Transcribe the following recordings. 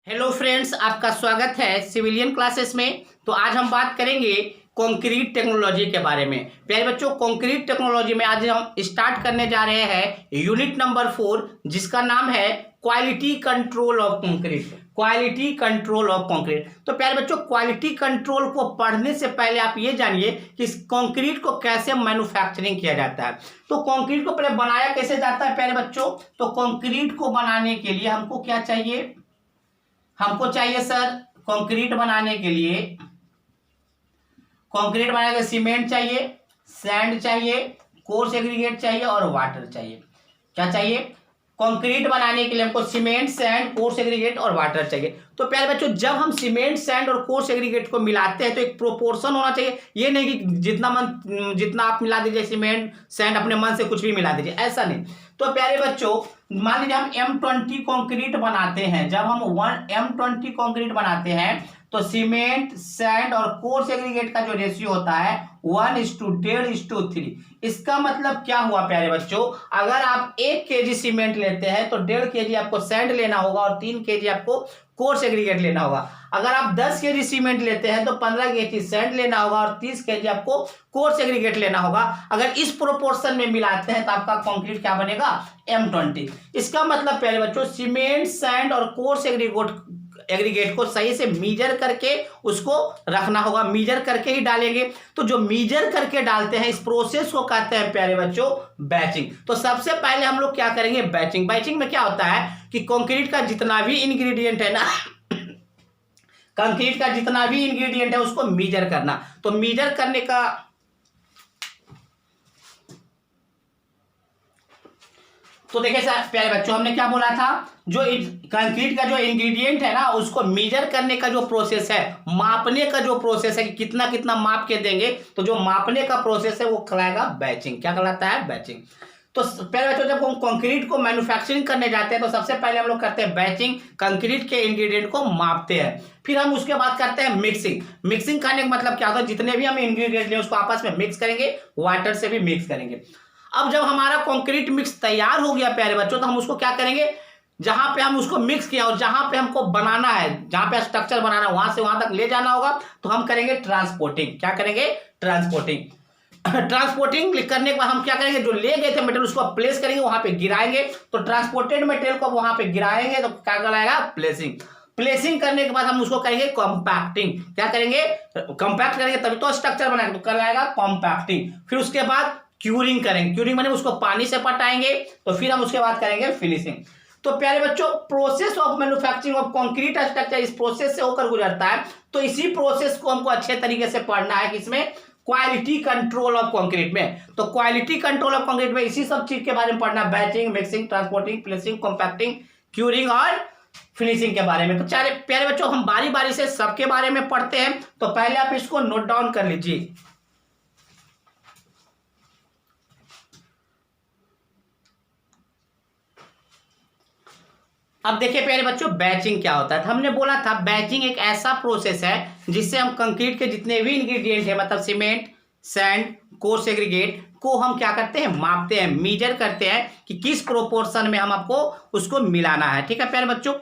Hello friends, आपका स्वागत है सिविलियन क्लासेस में। तो आज हम बात करेंगे कंक्रीट टेक्नोलॉजी के बारे में। प्यारे बच्चों, कंक्रीट टेक्नोलॉजी में आज हम स्टार्ट करने जा रहे हैं यूनिट नंबर 4, जिसका नाम है quality control of concrete. Quality control of concrete. तो प्यारे बच्चों, क्वालिटी कंट्रोल को पढ़ने से पहले आप ये जानिए कि इस कंक्रीट को कैसे मैन्युफैक्चरिंग किया जाता है। तो कंक्रीट को पहले बनाया कैसे जाता है प्यारे बच्चों? तो कंक्रीट को बनाने के लिए हमको क्या चाहिए? हमको चाहिए सर, कंक्रीट बनाने के लिए सीमेंट चाहिए, सैंड चाहिए, कोर्स एग्रीगेट चाहिए और वाटर चाहिए। क्या चाहिए? कंक्रीट बनाने के लिए हमको सीमेंट, सैंड, कोर्स एग्रीगेट और वाटर चाहिए। तो प्यारे बच्चों, जब हम सीमेंट, सैंड और कोर्स एग्रीगेट को मिलाते हैं तो एक प्रोपोर्शन होना चाहिए। ये नहीं कि जितना आप मिला दीजिए सीमेंट, सैंड, अपने मन से कुछ भी मिला दीजिए, ऐसा नहीं। तो प्यारे बच्चों, मान लीजिए हम M20 कंक्रीट बनाते हैं। जब हम M20 कंक्रीट बनाते हैं तो सीमेंट, सैंड और कोर्स एग्रीगेट का जो रेशियो होता है 1:1.5:3। इसका मतलब क्या हुआ प्यारे बच्चों? अगर आप 1 kg सीमेंट लेते हैं तो 1.5 kg आपको सैंड लेना होगा और 3 kg आपको कोर्स एग्रीगेट लेना होगा। अगर आप 10 kg सीमेंट लेते हैं तो 15 kg सैंड लेना होगा और 30 kg आपको कोर्स एग्रीगेट लेना होगा। अगर इस प्रोपोर्शन में मिलाते हैं तो आपका कंक्रीट क्या बनेगा? M20। इसका मतलब प्यारे बच्चों, सीमेंट, सैंड और कोर्स एग्रीगेट को सही से मीजर करके उसको रखना होगा। मीजर करके ही डालेंगे। तो जो मीजर करके डालते हैं, इस प्रोसेस को कहते हैं प्यारे बच्चों बैचिंग। तो सबसे पहले हम लोग क्या करेंगे? बैचिंग। बैचिंग में क्या होता है कि कंक्रीट का जितना भी इंग्रेडिएंट है ना कंक्रीट का जितना भी इंग्रेडिएंट है उसको मीजर करना। तो मीजर करने का तो देखिए सर प्यारे बच्चों, हमने क्या बोला था? जो कंक्रीट का जो इंग्रेडिएंट है ना, उसको मीजर करने का जो प्रोसेस है, मापने का जो प्रोसेस है कि कितना कितना माप के देंगे, तो जो मापने का प्रोसेस है वो कहलाएगा बैचिंग। क्या कहलाता है? बैचिंग। तो प्यारे बच्चों, जब हम कंक्रीट को मैन्युफैक्चरिंग करने जाते हैं तो सबसे पहले हम लोग करते हैं बैचिंग। कंक्रीट के इंग्रेडिएंट को मापते हैं, फिर हम उसके बाद करते हैं मिक्सिंग। मिक्सिंग करने का मतलब क्या होता है? जितने भी हम इंग्रेडिएंट लें उसको आपस में मिक्स करेंगे, वाटर से भी मिक्स करेंगे। अब जब हमारा कंक्रीट मिक्स तैयार हो गया प्यारे बच्चों, तो हम उसको क्या करेंगे? जहां पे हम उसको मिक्स किया और जहां पे हमको बनाना है, जहां पे स्ट्रक्चर बनाना है, वहां से वहां तक ले जाना होगा, तो हम करेंगे ट्रांसपोर्टिंग। क्या करेंगे? ट्रांसपोर्टिंग। ट्रांसपोर्टिंग करने के बाद हम क्या करेंगे? जो ले गए थे मटेरियल उसको प्लेस करेंगे, वहां पे गिराएंगे। तो ट्रांसपोर्टेड मटेरियल को वहां पे गिराएंगे तो क्या कहलाएगा? प्लेसिंग। प्लेसिंग करने के बाद हम उसको करेंगे कॉम्पैक्टिंग। क्या करेंगे? कंपैक्ट करेंगे, तभी तो स्ट्रक्चर बनाएंगे, तो कहलाएगा कॉम्पैक्टिंग। फिर उसके बाद क्यूरिंग करेंगे। क्यूरिंग माने उसको पानी से पटाएंगे, तो फिर हम उसके बाद करेंगे फिनिशिंग। तो प्यारे बच्चों, process of manufacturing of concrete structure इस प्रोसेस से होकर गुजरता है। तो इसी प्रोसेस को हमको अच्छे तरीके से पढ़ना है, किसमें? क्वालिटी कंट्रोल ऑफ कंक्रीट में। तो क्वालिटी कंट्रोल ऑफ कंक्रीट में इसी सब चीज के बारे में पढ़ना, batching, mixing, transporting, placing, compacting, curing और फिनिशिंग के बारे में। तो प्यारे बच्चों, हम बारी बारी से सबके बारे में पढ़ते हैं। तो पहले आप इसको नोट डाउन कर लीजिए। अब देखिए प्यारे बच्चों, बैचिंग क्या होता है? तो हमने बोला था बैचिंग एक ऐसा प्रोसेस है जिससे हम कंक्रीट के जितने भी इंग्रेडिएंट है, मतलब सीमेंट, सैंड, कोर्स एग्रीगेट को हम क्या करते हैं? मापते हैं, मीजर करते हैं कि किस प्रोपोर्शन में हम आपको उसको मिलाना है। ठीक है प्यारे बच्चों।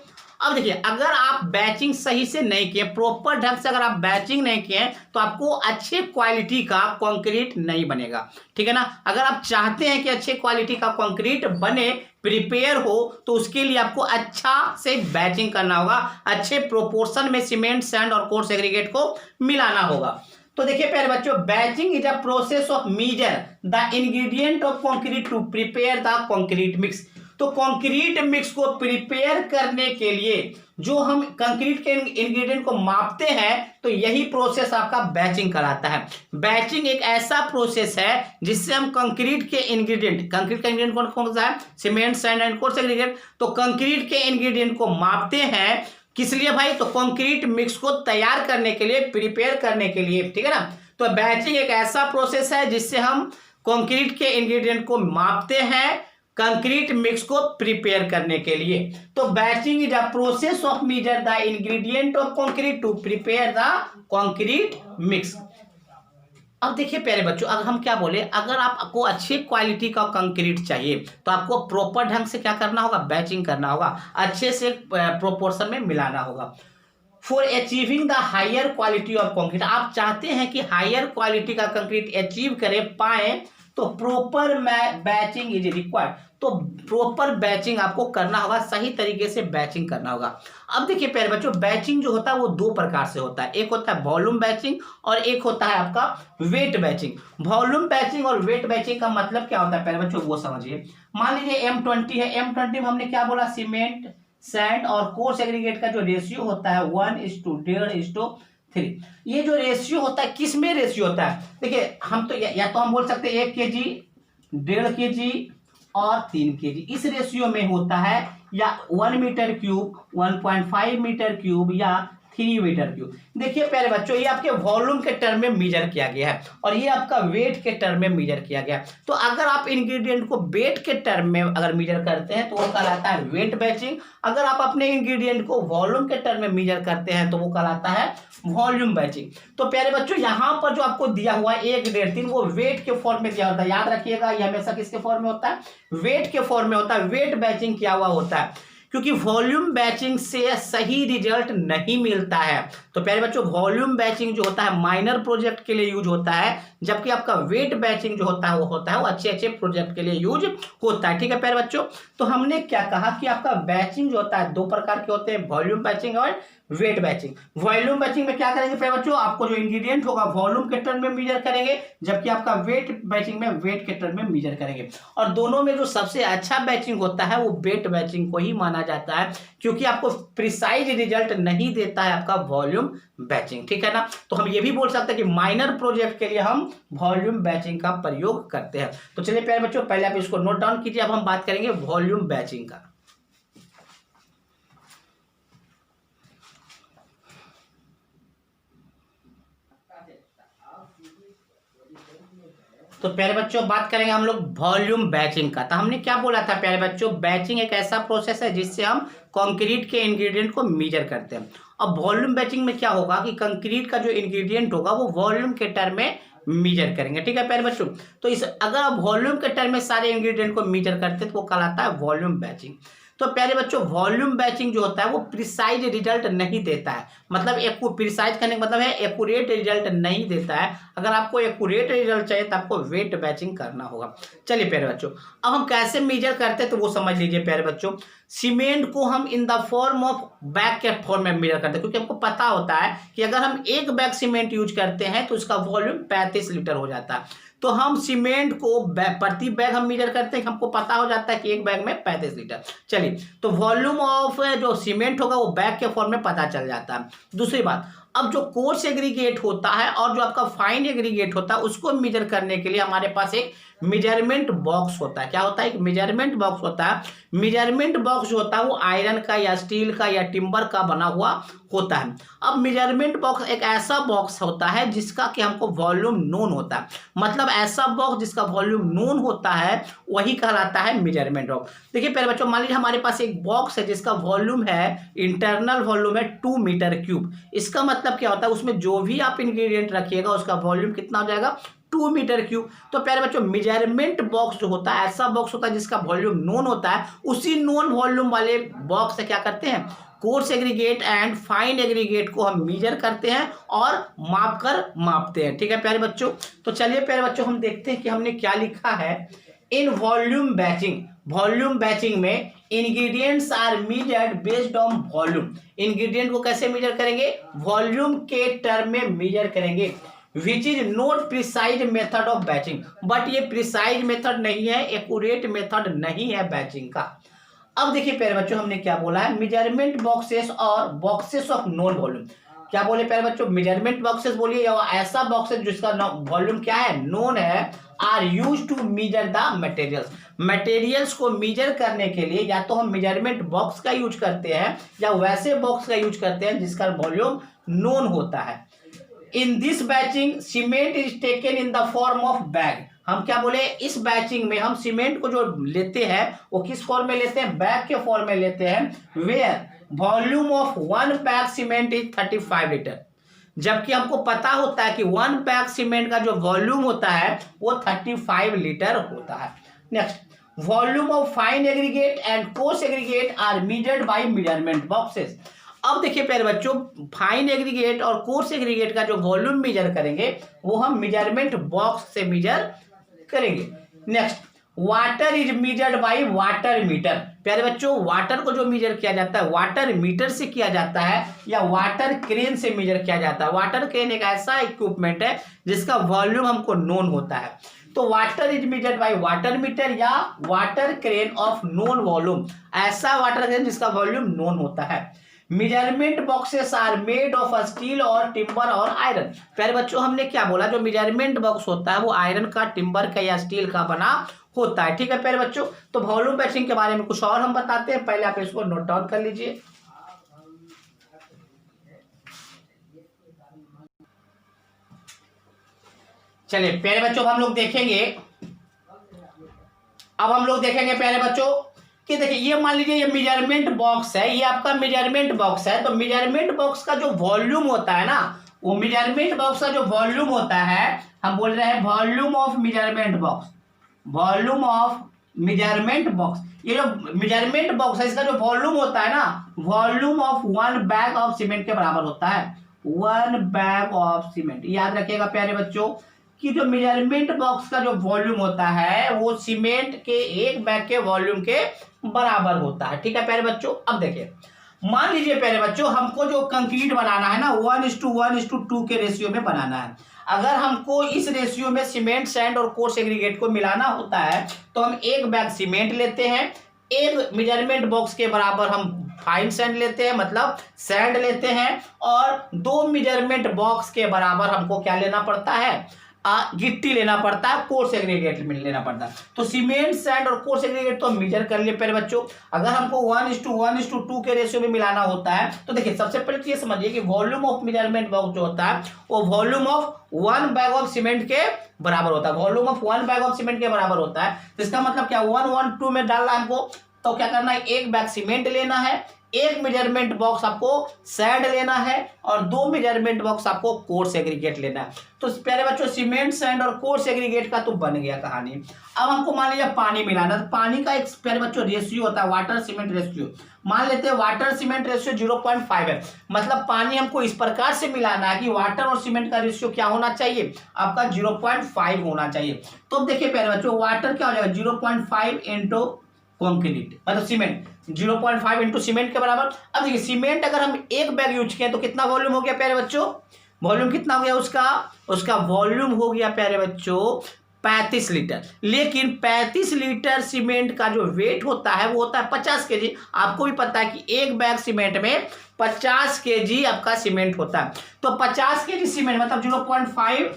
अब देखिए, अगर आप बैचिंग सही से नहीं किए, प्रॉपर ढंग से अगर आप बैचिंग नहीं किए, तो आपको अच्छे क्वालिटी का कंक्रीट नहीं बनेगा। ठीक है ना? अगर आप चाहते हैं कि अच्छे क्वालिटी का कंक्रीट बने, प्रिपेयर हो, तो उसके लिए आपको अच्छा से बैचिंग करना होगा। अच्छे प्रोपोर्शन में सीमेंट, सैंड और कोर्स एग्रीगेट को मिलाना होगा। तो देखिए प्यारे बच्चों, batching is a process of measure the ingredient of concrete to prepare the concrete mix. तो कंक्रीट मिक्स को प्रिपेयर करने के लिए जो हम कंक्रीट के इंग्रेडिएंट को मापते हैं, तो यही प्रोसेस आपका बैचिंग कराता है। बैचिंग एक ऐसा प्रोसेस है जिससे हम कंक्रीट का इंग्रेडिएंट कौन कौन सा है? Cement, sand and coarse aggregate. तो कंक्रीट के इंग्रेडिएंट को मापते हैं, किस लिए भाई? तो कंक्रीट मिक्स को तैयार करने के लिए, प्रिपेयर करने के लिए। ठीक है ना? तो बैचिंग एक ऐसा प्रोसेस है जिससे हम कंक्रीट के इंग्रेडिएंट को मापते हैं, कंक्रीट मिक्स को प्रिपेयर करने के लिए। तो batching is a process of measure the ingredient of concrete to prepare the concrete mix. अब देखिए प्यारे बच्चों, अगर हम क्या बोले, अगर आपको अच्छी क्वालिटी का कंक्रीट चाहिए तो आपको प्रॉपर ढंग से क्या करना होगा, बैचिंग करना होगा, अच्छे से प्रोपोर्शन में मिलाना होगा। For achieving the higher quality of concrete, आप चाहते हैं कि हायर क्वालिटी का कंक्रीट अचीव करें पाए, तो प्रॉपर बैचिंग इज रिक्वायर्ड। तो प्रॉपर बैचिंग आपको करना होगा, सही तरीके से बैचिंग करना होगा। अब देखिए प्यारे बच्चों, बैचिंग जो होता है वो दो प्रकार से होता है, एक होता है वॉल्यूम बैचिंग और एक होता है आपका वेट बैचिंग। वॉल्यूम बैचिंग और वेट बैचिंग का मतलब क्या होता है प्यारे बच्चों, वो समझिए। मान लीजिए M20 है, M20 में हमने क्या बोला, सीमेंट, सैंड और कोर्स एग्रीगेट का जो रेशियो होता है 1:1:3। ये जो रेशियो होता है, किस में रेशियो होता है, देखिए हम तो या तो हम बोल सकते हैं 1 kg, 1.5 kg और 3 kg, इस रेशियो में होता है, या 1 मीटर क्यूब, 1.5 मीटर क्यूब या 3 मीटर क्यूब। देखिए प्यारे बच्चों, ये आपके वॉल्यूम के टर्म में मेजर किया गया है और ये आपका वेट के टर्म में मेजर किया गया है। तो अगर आप इंग्रेडिएंट को वेट के टर्म में अगर मेजर करते हैं तो वो कहलाता है वेट बैचिंग। अगर आप अपने इंग्रेडिएंट को वॉल्यूम के टर्म में मेजर करते हैं तो वो कहलाता है वॉल्यूम बैचिंग। तो प्यारे बच्चों, यहाँ पर जो आपको दिया हुआ है 1, 1.5, 3, वो वेट के फॉर्म में दिया होता है, याद रखिएगा, ये हमेशा किसके फॉर्म में होता है, वेट के फॉर्म में होता है। वेट बैचिंग किया हुआ होता है, क्योंकि वॉल्यूम बैचिंग से सही रिजल्ट नहीं मिलता है। तो प्यारे बच्चों, वॉल्यूम बैचिंग जो होता है माइनर प्रोजेक्ट के लिए यूज होता है, जबकि आपका वेट बैचिंग जो होता है वो अच्छे अच्छे प्रोजेक्ट के लिए यूज होता है। ठीक है प्यारे बच्चों, तो हमने क्या कहा कि आपका बैचिंग जो होता है दो प्रकार के होते हैं, वॉल्यूम बैचिंग और वेट बैचिंग। वॉल्यूम बैचिंग में क्या करेंगे प्यारे बच्चों, आपको जो इंग्रेडिएंट होगा वॉल्यूम के टर्म में मेजर करेंगे, जबकि आपका वेट बैचिंग में वेट के टर्म में मेजर करेंगे। और दोनों में जो सबसे अच्छा बैचिंग होता है वो वेट बैचिंग को ही माना जाता है, क्योंकि आपको प्रिसाइज रिजल्ट नहीं देता है आपका वॉल्यूम बैचिंग। ठीक है ना, तो हम ये भी बोल सकते हैं कि माइनर प्रोजेक्ट के लिए हम वॉल्यूम बैचिंग का प्रयोग करते हैं। तो चलिए प्यारे बच्चों, पहले आप इसको नोट डाउन कीजिए, अब हम बात करेंगे वॉल्यूम बैचिंग का। तो प्यारे बच्चों, बात करेंगे हम लोग वॉल्यूम बैचिंग का। तो हमने क्या बोला था प्यारे बच्चों, बैचिंग एक ऐसा प्रोसेस है जिससे हम कंक्रीट के इंग्रेडिएंट को मेजर करते हैं। अब वॉल्यूम बैचिंग में क्या होगा कि कंक्रीट का जो इंग्रेडिएंट होगा वो वॉल्यूम के टर्म में मेजर करेंगे। ठीक है प्यारे बच्चों, तो इस अगर आप वॉल्यूम के टर्म में सारे इंग्रेडिएंट को मेजर करते हैं तो वो कहलाता है वॉल्यूम बैचिंग। तो प्यारे बच्चों, वॉल्यूम बैचिंग जो होता है वो प्रिसाइज रिजल्ट नहीं देता है, मतलब एक प्रिसाइज करने का मतलब है एक्यूरेट रिजल्ट नहीं देता है। अगर आपको एक्यूरेट रिजल्ट चाहिए तो आपको वेट बैचिंग करना होगा। चलिए प्यारे बच्चों, अब हम कैसे मेजर करते हैं तो वो समझ लीजिए प्यारे बच्चों। सीमेंट को हम इन द फॉर्म ऑफ बैग के फॉर्म में मेजर करते हैं, क्योंकि हमको पता होता है कि अगर हम 1 बैग सीमेंट यूज करते हैं तो उसका वॉल्यूम 35 लीटर हो जाता है। तो हम सीमेंट को प्रति बैग हम मेजर करते हैं, हमको पता हो जाता है कि 1 बैग में 35 लीटर। चलिए, तो वॉल्यूम ऑफ जो सीमेंट होगा वो बैग के फॉर्म में पता चल जाता है। दूसरी बात, अब जो कोर्स एग्रीगेट होता है और जो आपका फाइन एग्रीगेट होता है उसको मेजर करने के लिए हमारे पास एक मेजरमेंट बॉक्स होता है। क्या होता है, एक मेजरमेंट बॉक्स होता है। मेजरमेंट बॉक्स जो होता है वो आयरन का या स्टील का या टिम्बर का बना हुआ होता है। अब मेजरमेंट बॉक्स एक ऐसा बॉक्स होता है जिसका कि हमको वॉल्यूम नोन होता है, मतलब ऐसा बॉक्स जिसका वॉल्यूम नोन होता है वही कहलाता है मेजरमेंट बॉक्स। देखिए प्यारे बच्चों, मान लीजिए हमारे पास एक बॉक्स है जिसका वॉल्यूम है, इंटरनल वॉल्यूम है 2 मीटर क्यूब। इसका मतलब क्या होता है, उसमें जो भी आप इंग्रेडिएंट रखिएगा उसका वॉल्यूम कितना हो जाएगा, 2 मीटर क्यूब। तो प्यारे बच्चों, मेजरमेंट बॉक्स जो होता है ऐसा बॉक्स होता है जिसका वॉल्यूम नोन होता है। उसी नोन वॉल्यूम वाले बॉक्स से क्या करते हैं, coarse aggregate and fine aggregate को हम मेजर करते हैं और मापते हैं। ठीक है प्यारे बच्चों, तो चलिए प्यारे बच्चों हम देखते हैं कि हमने क्या लिखा है। In volume batching, volume batching में ingredients are measured based on volume. Ingredient को कैसे मेजर करेंगे, वॉल्यूम के टर्म में मेजर करेंगे, which is not precise method of batching. But ये प्रिसाइज मेथड नहीं है, एक्यूरेट मेथड नहीं है बैचिंग का। अब देखिए प्यारे बच्चों, हमने क्या बोला है, मेजरमेंट बॉक्सेस और बॉक्सेस ऑफ नॉन वॉल्यूम। क्या बोले प्यारे बच्चों, मेजरमेंट बॉक्सेस बोलिए या ऐसा बॉक्सेस जिसका वॉल्यूम क्या है, नोन है, are use to measure the materials. Materials को मेजर करने के लिए या तो हम मेजरमेंट बॉक्स का यूज करते हैं या वैसे बॉक्स का यूज करते हैं जिसका वॉल्यूम नोन होता है। In this batching cement is taken in the form of bag. हम क्या बोले, इस बैचिंग में हम सीमेंट को जो लेते हैं वो किस फॉर्म में लेते हैं, बैग के फॉर्म में लेते हैं, where volume of 1 bag cement is 35 litre. जबकि हमको पता होता है कि 1 बैग सीमेंट का जो वॉल्यूम होता है वो 35 लीटर होता है। Next, volume of fine aggregate and coarse aggregate are measured by measurement boxes. अब देखिए प्यारे बच्चों, फाइन एग्रीगेट और कोर्स एग्रीगेट का जो वॉल्यूम मेजर करेंगे वो हम मेजरमेंट बॉक्स से मेजर करेंगे। Next, water is measured by water meter. प्यारे बच्चों, वाटर को जो मेजर किया जाता है वाटर मीटर से किया जाता है या वाटर क्रेन से मेजर किया जाता है। वाटर क्रेन एक ऐसा इक्विपमेंट है जिसका वॉल्यूम हमको नोन होता है। तो water is measured by water meter या water crane of known volume, ऐसा वाटर क्रेन जिसका वॉल्यूम नोन होता है। Measurement boxes are made of steel और टिम्बर और आयरन। प्यारे बच्चों, हमने क्या बोला, जो मेजरमेंट बॉक्स होता है वो आयरन का, टिम्बर का या स्टील का बना होता है। ठीक है प्यारे बच्चों, तो वॉल्यूम बैचिंग के बारे में कुछ और हम बताते हैं, पहले आप इसको नोट डाउन कर लीजिए। चलिए प्यारे बच्चों, अब हम लोग देखेंगे प्यारे बच्चों कि देखिए, ये मान लीजिए ये मेजरमेंट बॉक्स है, ये आपका मेजरमेंट बॉक्स है। तो मेजरमेंट बॉक्स का जो वॉल्यूम होता है ना, वो मेजरमेंट बॉक्स का जो वॉल्यूम होता है, हम बोल रहे हैं volume of measurement box, volume of measurement box. ये जो मेजरमेंट बॉक्स है इसका जो वॉल्यूम होता है ना, volume of 1 bag of cement के बराबर होता है। 1 बैग ऑफ सीमेंट, याद रखिएगा प्यारे बच्चों कि जो मेजरमेंट बॉक्स का जो वॉल्यूम होता है वो सीमेंट के 1 बैग के वॉल्यूम के बराबर होता है। ठीक है प्यारे बच्चों, अब देखिए, मान लीजिए प्यारे बच्चों हमको जो कंक्रीट बनाना है ना 1:1:2 के रेशियो में बनाना है। अगर हमको इस रेशियो में सीमेंट, सैंड और कोर्स एग्रीगेट को मिलाना होता है तो हम 1 बैग सीमेंट लेते हैं, 1 मेजरमेंट बॉक्स के बराबर हम फाइन सैंड लेते हैं, मतलब सैंड लेते हैं, और 2 मेजरमेंट बॉक्स के बराबर हमको क्या लेना पड़ता है, गिट्टी लेना पड़ता है, कोर्स एग्रीगेट लेना पड़ता है। तो सीमेंट, सैंड और कोर्स एग्रीगेट तो मेजर कर लिए प्यारे बच्चों। अगर हमको 1:1:2 के रेशियो में मिलाना होता है तो देखिए, सबसे पहले तो ये समझिए कि वॉल्यूम ऑफ मेजरमेंट बॉक्स जो होता है वो volume of 1 bag of cement के बराबर होता है। Volume of 1 bag of cement के बराबर होता है, तो इसका मतलब क्या, 1:1:2 में डालना है हमको, तो क्या करना है, 1 बैग सीमेंट लेना है, 1 मेजरमेंट बॉक्स आपको सैंड लेना है, और 2 मेजरमेंट बॉक्स आपको कोर्स एग्रीगेट लेना है। तो प्यारे बच्चों, सीमेंट, सैंड और कोर्स एग्रीगेट का तो बन गया कहानी। अब हमको मान लीजिए पानी मिलाना, तो पानी का एक प्यारे बच्चों रेशियो होता है, वाटर सीमेंट रेशियो। मान लेते हैं वाटर सीमेंट रेशियो 0.5 है, मतलब पानी हमको इस प्रकार से मिलाना है कि वाटर और सीमेंट का रेशियो क्या होना चाहिए, आपका 0.5 होना चाहिए। तो अब देखिए प्यारे बच्चों, वाटर क्या हो जाएगा, 0.5 इंटू कॉन्क्रीट, मतलब सीमेंट 0.5 इंटू सीमेंट के बराबर। अब देखिए, सीमेंट अगर हम 1 बैग यूज किए तो कितना वॉल्यूम हो गया प्यारे बच्चों, वॉल्यूम कितना हो गया उसका वॉल्यूम हो गया प्यारे बच्चों 35 लीटर। लेकिन 35 लीटर सीमेंट का जो वेट होता है वो होता है 50 केजी। आपको भी पता है कि 1 बैग सीमेंट में 50 केजी आपका सीमेंट होता है। तो 50 केजी सीमेंट मतलब 0.5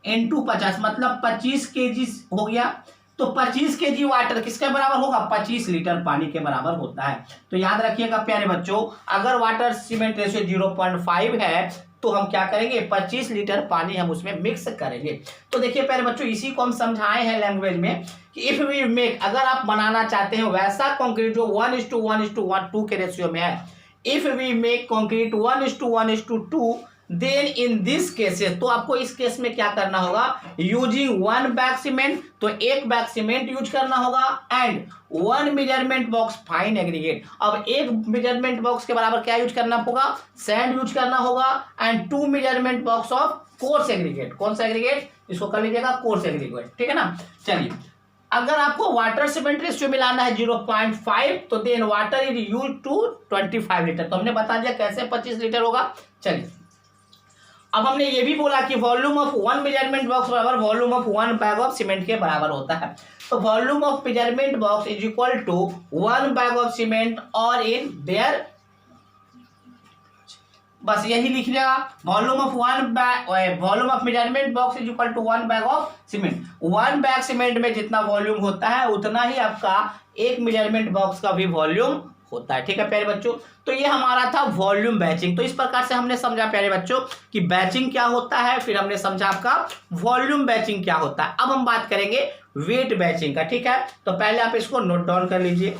इंटू 50 मतलब 25 केजी हो गया। तो 25 केजी वाटर किसके बराबर होगा, 25 लीटर पानी के बराबर होता है। तो याद रखिएगा प्यारे बच्चों, अगर वाटर सीमेंट रेशियो 0.5 है तो हम क्या करेंगे, 25 लीटर पानी हम उसमें मिक्स करेंगे। तो देखिए प्यारे बच्चों, इसी को हम समझाए हैं लैंग्वेज में कि इफ वी मेक, अगर आप बनाना चाहते हैं वैसा कंक्रीट जो 1:1:2 के रेशियो में है, if we make concrete 1:1:2 then in this cases, तो आपको इस केस में क्या करना होगा, यूजिंग 1 बैग सीमेंट, तो 1 बैग सीमेंट यूज करना होगा, and 1 measurement box fine aggregate. अब 1 मेजरमेंट बॉक्स के बराबर क्या यूज करना होगा, सैंड यूज करना होगा, and 2 measurement box of coarse aggregate. कौन सा एग्रीगेट, इसको कर लीजिएगा कोर्स एग्रीगेट, ठीक है ना। चलिए, अगर आपको वाटर सीमेंट रेशियो मिलाना है 0.5, तो then water is use to 25 litre. तो हमने बता दिया कैसे 25 लीटर होगा। चलिए, अब हमने ये भी बोला कि वॉल्यूम ऑफ 1 मेजरमेंट बॉक्स बराबर volume of 1 bag of cement के बराबर होता है। तो volume of measurement box is equal to 1 bag of cement और इन देयर, बस यही लिख लिया, volume of measurement box is equal to 1 bag of cement. 1 bag cement में जितना वॉल्यूम होता है उतना ही आपका 1 मेजरमेंट बॉक्स का भी वॉल्यूम होता है। ठीक है प्यारे बच्चों, तो ये हमारा था वॉल्यूम बैचिंग। तो इस प्रकार से हमने समझा प्यारे बच्चों कि बैचिंग क्या होता है, फिर हमने समझा आपका वॉल्यूम बैचिंग क्या होता है। अब हम बात करेंगे वेट बैचिंग का। ठीक है, तो पहले आप इसको नोट डाउन कर लीजिए।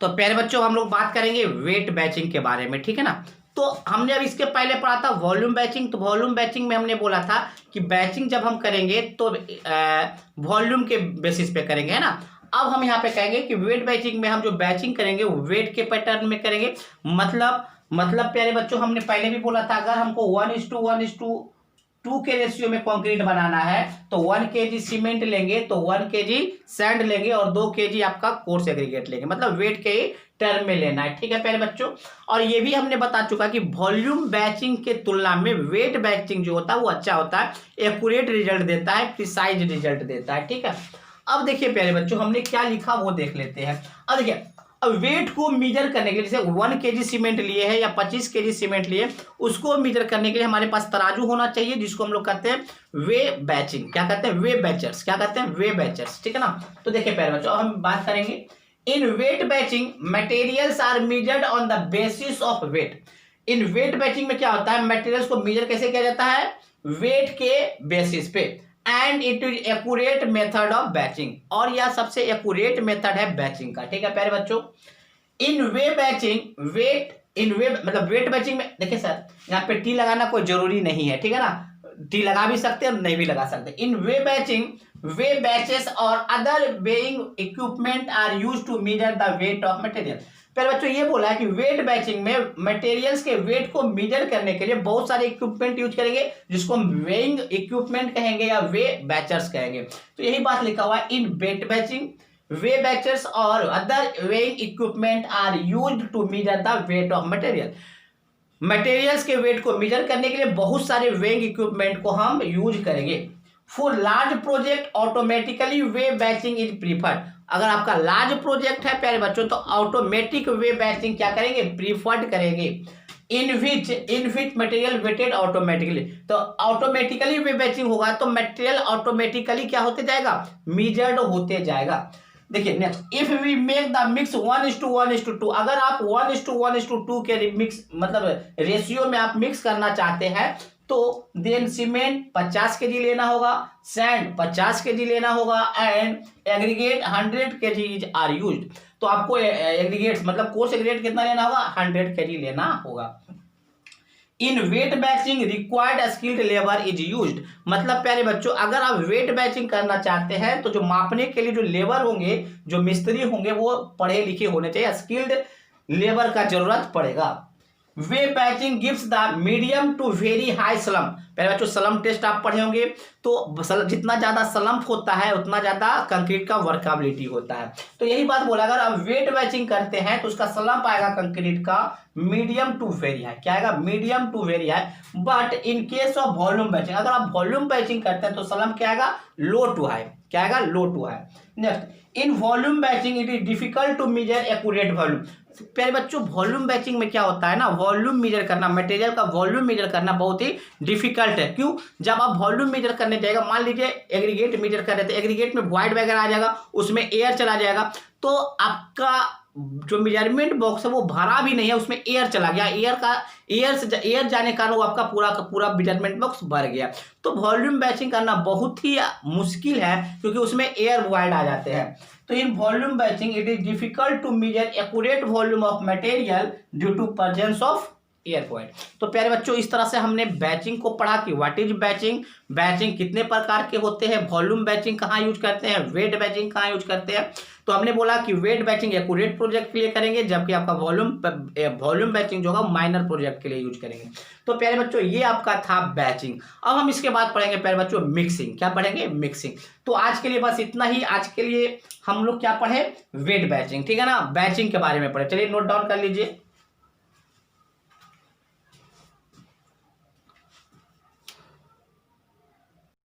तो प्यारे बच्चों हम लोग बात करेंगे वेट बैचिंग के बारे में, ठीक है ना। तो हमने अब इसके पहले पढ़ा था वॉल्यूम बैचिंग। तो वॉल्यूम बैचिंग में हमने बोला था कि बैचिंग जब हम करेंगे तो वॉल्यूम के बेसिस पे करेंगे, है ना। अब हम यहाँ पे कहेंगे कि वेट बैचिंग में हम जो बैचिंग करेंगे वो वेट के पैटर्न में करेंगे। मतलब प्यारे बच्चों हमने पहले भी बोला था, अगर हमको 1:1:2 के रेशियो में कंक्रीट बनाना है तो 1 kg सीमेंट लेंगे, तो 1 kg सैंड लेंगे और 2 kg आपका कोर्स एग्रीगेट लेंगे, मतलब वेट के टर्म में लेना है, ठीक है प्यारे बच्चों। और ये भी हमने बता चुका कि वॉल्यूम बैचिंग के तुलना में वेट बैचिंग जो होता है वो अच्छा होता है, एक्यूरेट रिजल्ट देता है, प्रिसाइज रिजल्ट देता है, ठीक है। अब देखिए प्यारे बच्चों हमने क्या लिखा वो देख लेते हैं। अब देखिए, अब वेट को मीजर करने के लिए, जैसे 1 kg सीमेंट लिए है या 25 kg सीमेंट लिए, उसको मीजर करने के लिए हमारे पास तराजू होना चाहिए, जिसको हम लोग कहते हैं वे बैचिंग। क्या कहते हैं? वे बैचर्स। क्या कहते हैं? वे बैचर्स, ठीक है ना। तो देखिए प्यारे बच्चों हम बात करेंगे, in weight batching materials are measured on the basis of weight. In weight batching में क्या होता है, मटेरियल्स को मेजर कैसे किया जाता है? वेट के बेसिस पे। And it is accurate method of batching, और यह सबसे एक्यूरेट मेथड है बैचिंग का, ठीक है प्यारे बच्चों। इन वे बैचिंग मतलब वेट बैचिंग में देखिए सर, यहाँ पे टी लगाना कोई जरूरी नहीं है, ठीक है ना। टी लगा भी सकते हैं और नहीं भी लगा सकते। In weigh batching weigh batches और other weighing equipment are used to measure the weight of material. पहले बच्चों ये बोला है कि वेट बैचिंग में मटेरियल्स के वेट को मेजर करने के लिए बहुत सारे इक्विपमेंट यूज करेंगे, जिसको हम वेइंग इक्विपमेंट कहेंगे या वे बैचर्स कहेंगे। तो यही बात लिखा हुआ है, इन वेट बैचिंग वे बैचर्स और other weighing equipment are used to measure the weight of material. Materials के वेट को मेजर करने के लिए बहुत सारे वेइंग इक्विपमेंट को हम यूज करेंगे। For large project automatically weigh batching is preferred. अगर आपका लार्ज प्रोजेक्ट है प्यारे बच्चों तो ऑटोमेटिक वे बैचिंग क्या करेंगे? प्रीफर्ड करेंगे। इन विच मटेरियल वेटेड ऑटोमेटिकली, तो ऑटोमेटिकली वे बैचिंग होगा तो मटेरियल ऑटोमेटिकली क्या होते जाएगा? मेजर्ड होते जाएगा। देखिए next, if we make the mix 1:1:2, अगर आप 1:1:2 के मिक्स मतलब रेशियो में आप मिक्स करना चाहते हैं तो देन सीमेंट 50 kg लेना होगा, सैंड 50 kg लेना होगा and aggregate 100 kg are used. तो आपको एग्रीगेट्स मतलब कोर्स एग्रीगेट कितना लेना होगा? 100 kg लेना होगा। In weight batching required skilled labour is used. मतलब प्यारे बच्चों अगर आप वेट बैचिंग करना चाहते हैं तो जो मापने के लिए जो लेबर होंगे, जो मिस्त्री होंगे, वो पढ़े लिखे होने चाहिए, स्किल्ड लेबर का जरूरत पड़ेगा। Weigh batching gives the medium to very high slump. पहले बच्चों स्लम्प टेस्ट आप पढ़े होंगे, तो जितना ज्यादा स्लम्प होता है उतना ज्यादा कंक्रीट का वर्कबिलिटी होता है। तो यही बात बोला, अगर आप वेट बैचिंग करते हैं तो उसका स्लम्प आएगा कंक्रीट का मीडियम टू वेरी हाई। क्या आएगा? Medium to very high. But in case of volume batching, अगर आप वॉल्यूम बैचिंग करते हैं तो स्लम्प क्या आएगा? Low to high. क्या आएगा? Low to high. Next, in volume batching it is difficult to measure accurate volume. प्यारे बच्चों वॉल्यूम बैचिंग में क्या होता है ना, वॉल्यूम मेजर करना, मटेरियल का वॉल्यूम मेजर करना बहुत ही डिफिकल्ट है। क्यों? जब आप वॉल्यूम मेजर करने जाएगा, मान लीजिए एग्रीगेट मेजर कर रहे थे, एग्रीगेट में वॉइड वगैरह आ जाएगा, उसमें एयर चला जाएगा, तो आपका जो मेजरमेंट बॉक्स है वो भरा भी नहीं है, उसमें एयर चला गया, एयर जाने के कारण वो आपका पूरा का पूरा मेजरमेंट बॉक्स भर गया। तो वॉल्यूम बैचिंग करना बहुत ही मुश्किल है क्योंकि उसमें एयर वॉइड आ जाते हैं। तो in volume batching it is difficult to measure accurate volume of material due to presence of air void. तो प्यारे बच्चों इस तरह से हमने बैचिंग को पढ़ा कि व्हाट इज बैचिंग, बैचिंग कितने प्रकार के होते हैं, वॉल्यूम बैचिंग कहाँ यूज करते हैं, वेट बैचिंग कहाँ यूज करते हैं। तो हमने बोला कि वेट बैचिंग एक्यूरेट प्रोजेक्ट के लिए करेंगे, जबकि आपका वॉल्यूम बैचिंग जो होगा माइनर प्रोजेक्ट के लिए यूज करेंगे। तो प्यारे बच्चों ये आपका था बैचिंग। अब हम इसके बाद पढ़ेंगे प्यारे बच्चों मिक्सिंग। क्या पढ़ेंगे? मिक्सिंग। तो आज के लिए बस इतना ही। आज के लिए हम लोग क्या पढ़े? वेट बैचिंग, ठीक है ना, बैचिंग के बारे में पढ़े। चलिए नोट डाउन कर लीजिए।